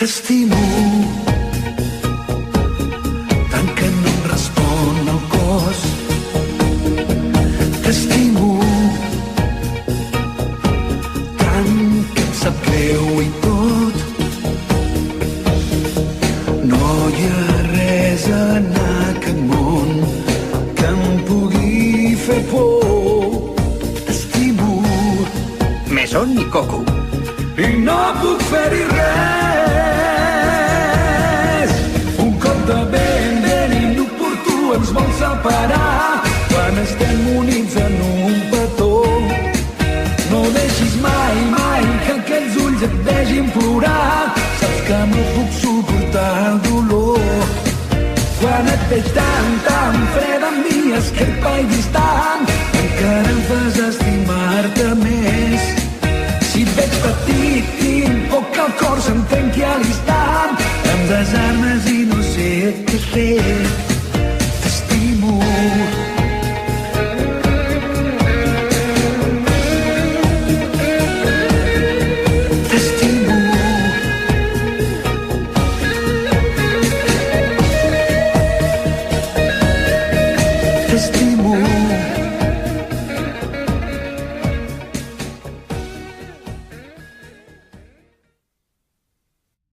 T'estimo tant que no em respon el cos. T'estimo tant que em sap greu i tot. No hi ha res en aquest món que em pugui fer por. T'estimo més on i coco. i no puc fer-hi res. Un cop de vent ben inoportú ens vol separar quan estem units en un petó. No deixis mai, mai que aquells ulls et vegin plorar. Saps que no puc suportar el dolor quan et veig tan, tan fred amb mi, esquerpa i distant. Encara em fas estimar-te més. Si et veig petit, tinc por que el cor se'm trenqui a l'instant. Em desarmes i no sé què fer.